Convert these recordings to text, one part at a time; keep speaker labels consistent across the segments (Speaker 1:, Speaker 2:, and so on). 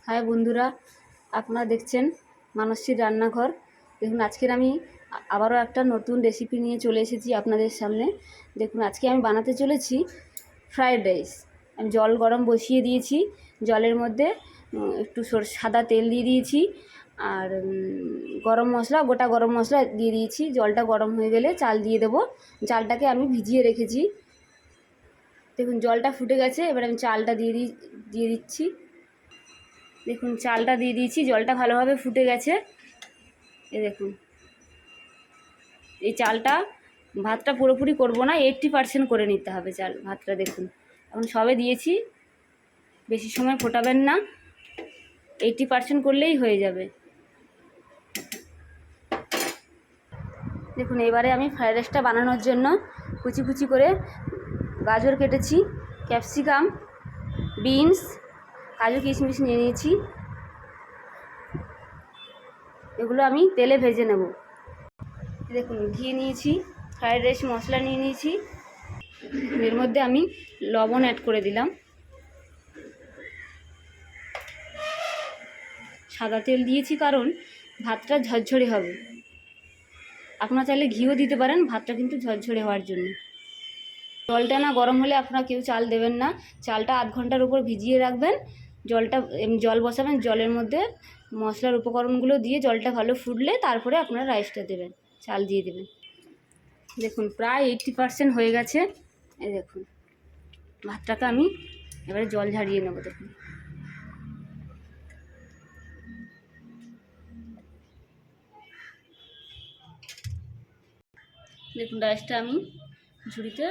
Speaker 1: High বন্ধুরা, আপনারা দেখছেন মানসীর রান্নাঘর। দেখুন, আজকের আমি আবারও একটা নতুন রেসিপি নিয়ে চলে এসেছি আপনাদের সামনে। দেখুন, আজকে আমি বানাতে চলেছি ফ্রায়েড রাইস। আমি জল গরম বসিয়ে দিয়েছি, জলের মধ্যে একটু সাদা তেল দিয়ে দিয়েছি, আর গরম মশলা, গোটা গরম মশলা দিয়ে দিয়েছি। জলটা গরম হয়ে গেলে চাল দিয়ে দেবো। চালটাকে আমি ভিজিয়ে রেখেছি। দেখুন, জলটা ফুটে গেছে, এবার আমি চালটা দিয়ে দিচ্ছি। দেখুন, চালটা দিয়ে দিয়েছি, জলটা ভালোভাবে ফুটে গেছে। দেখুন, এই চালটা, ভাতটা পুরোপুরি করব না, 80% করে নিতে হবে ভাতটা। দেখুন, এখন সবে দিয়েছি, বেশি সময় ফোটাবেন না, 80% করলেই হয়ে যাবে। দেখুন, এবারে আমি ফ্রাইড রাইসটা বানানোর জন্য কুচি কুচি করে গাজর কেটেছি, ক্যাপসিকাম, বিনস, কাজু কিশমিশ নিয়ে নিয়েছি। এগুলো আমি তেলে ভেজে নেব। দেখুন, ঘি নিয়েছি, ফ্রাইড রাইস মশলা নিয়ে নিয়েছি। এর মধ্যে আমি লবণ অ্যাড করে দিলাম, সাদা তেল দিয়েছি কারণ ভাতটা ঝরঝরে হবে। আপনারা চাইলে ঘিও দিতে পারেন, ভাতটা কিন্তু ঝরঝরে হওয়ার জন্য। জলটা না গরম হলে আপনারা কেউ চাল দেবেন না, চালটা আধ ঘন্টার উপর ভিজিয়ে রাখবেন। জল বসাবেন, জলের মধ্যে মশলার উপকরণগুলো দিয়ে জলটা ভালো ফুটলে তারপরে আপনারা রাইসটা দেবেন, চাল দিয়ে দেবেন। দেখুন, প্রায় 80% হয়ে গেছে। এই দেখুন, ভাতটাকে আমি এবারে জল ঝারিয়ে নেব। দেখুন, দেখুন রাইসটা আমি ঝুড়িতে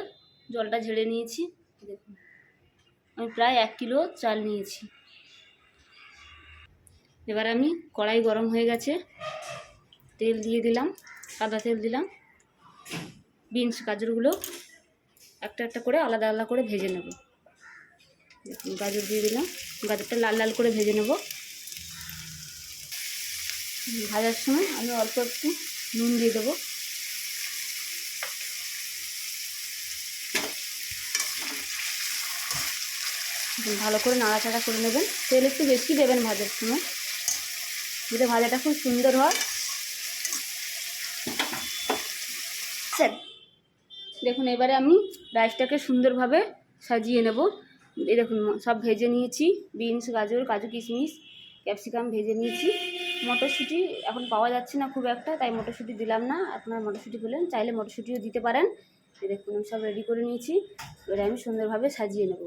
Speaker 1: জলটা ঝেড়ে নিয়েছি। দেখুন, আমি প্রায় 1 কিলো চাল নিয়েছি। এবার আমি, কড়াই গরম হয়ে গেছে, তেল দিয়ে দিলাম, সাদা তেল দিলাম। বিনস গাজরগুলো একটা একটা করে আলাদা আলাদা করে ভেজে নেব। দেখুন, গাজর দিয়ে দিলাম, গাজরটা লাল লাল করে ভেজে নেব। ভাজার সময় আমি অল্প একটু নুন দিয়ে দেবো। ভালো করে নাড়াচাড়া করে নেবেন। তেল একটু বেশি দেবেন ভাজার সময়, যাতে ভাজাটা খুব সুন্দর হয়। দেখুন, এবারে আমি রাইসটাকে সুন্দরভাবে সাজিয়ে নেব। এই দেখুন, সব ভেজে নিয়েছি, বিনস, গাজর, কাজু কিশমিশ, ক্যাপসিকাম ভেজে নিয়েছি। মটরশুঁটি এখন পাওয়া যাচ্ছে না খুব একটা, তাই মটরশুঁটি দিলাম না। আপনারা মটরশুঁটি পেলেন, চাইলে মটরশুঁটিও দিতে পারেন। দেখুন, আমি সব রেডি করে নিয়েছি, এবারে আমি সুন্দরভাবে সাজিয়ে নেব।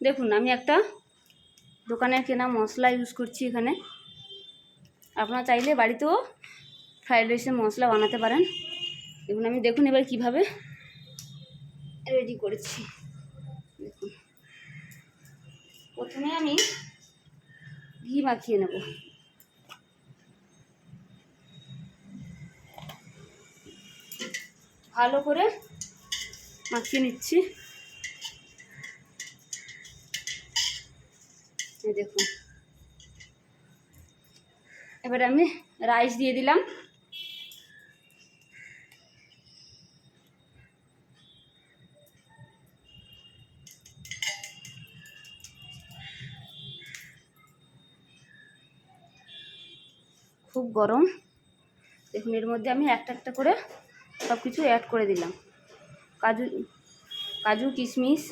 Speaker 1: দেখুন, আমি একটা দোকানের কেনা মশলা ইউজ করছি এখানে। আপনারা চাইলে বাড়িতেও ফ্রাইড রাইসের মশলা বানাতে পারেন। দেখুন এবার কিভাবে রেডি করেছি। দেখুন, প্রথমে আমি ঘি মাখিয়ে নেব। ভালো করে মাখিয়ে নিচ্ছি। দেখুন, এবারে আমি রাইস দিয়ে দিলাম। খুব গরম। দেখুন, এর মধ্যে আমি একটা একটা করে সব কিছু অ্যাড করে দিলাম। কাজু কিশমিশ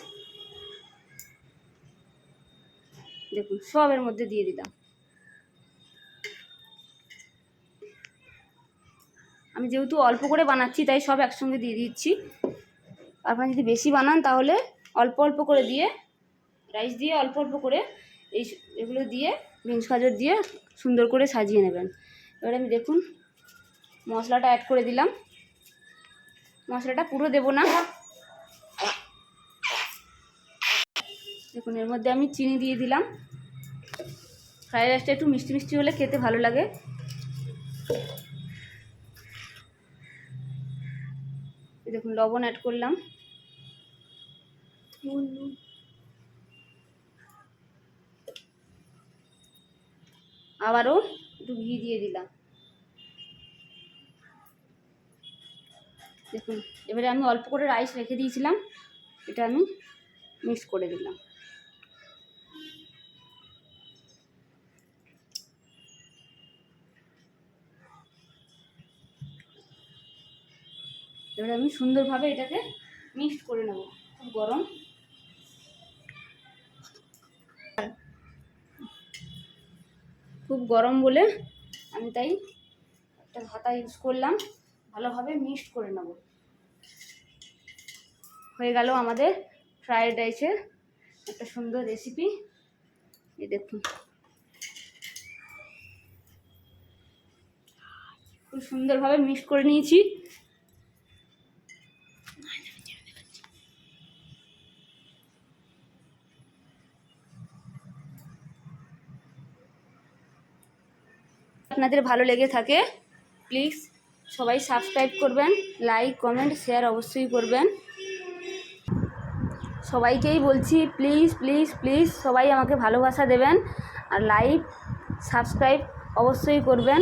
Speaker 1: দেখুন সব এর মধ্যে দিয়ে দিলাম। আমি যেহেতু অল্প করে বানাচ্ছি তাই সব একসঙ্গে দিয়ে দিচ্ছি। আপনারা যদি বেশি বানান তাহলে অল্প অল্প করে দিয়ে, রাইস দিয়ে অল্প অল্প করে এগুলো দিয়ে, বিনস গাজর দিয়ে সুন্দর করে সাজিয়ে নেবেন। এবার আমি দেখুন মশলাটা অ্যাড করে দিলাম। মশলাটা পুরো দেব না। দেখুন, এর মধ্যে আমি চিনি দিয়ে দিলাম। ফ্রাইড রাইসটা একটু মিষ্টি মিষ্টি হলে খেতে ভালো লাগে। দেখুন, লবণ অ্যাড করলাম, আবারও একটু ঘি দিয়ে দিলাম। দেখুন, এবারে আমি অল্প করে রাইস রেখে দিয়েছিলাম, এটা আমি মিক্স করে দিলাম। এবারে আমি সুন্দরভাবে এটাকে মিক্সড করে নেব। খুব গরম, খুব গরম বলে আমি তাই একটা হাতা ইউজ করলাম। ভালোভাবে মিক্সড করে নেব। হয়ে গেল আমাদের ফ্রায়েড রাইসের একটা সুন্দর রেসিপি। এই দেখুন, খুব সুন্দরভাবে মিক্সড করে নিয়েছি। আপনাদের ভালো লেগে থাকে প্লিজ সবাই সাবস্ক্রাইব করবেন, লাইক কমেন্ট শেয়ার অবশ্যই করবেন। সবাইকেই বলছি প্লিজ প্লিজ প্লিজ সবাই আমাকে ভালোবাসা দেবেন, আর লাইক সাবস্ক্রাইব অবশ্যই করবেন,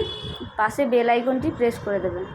Speaker 1: পাশে বেল আইকনটি প্রেস করে দেবেন।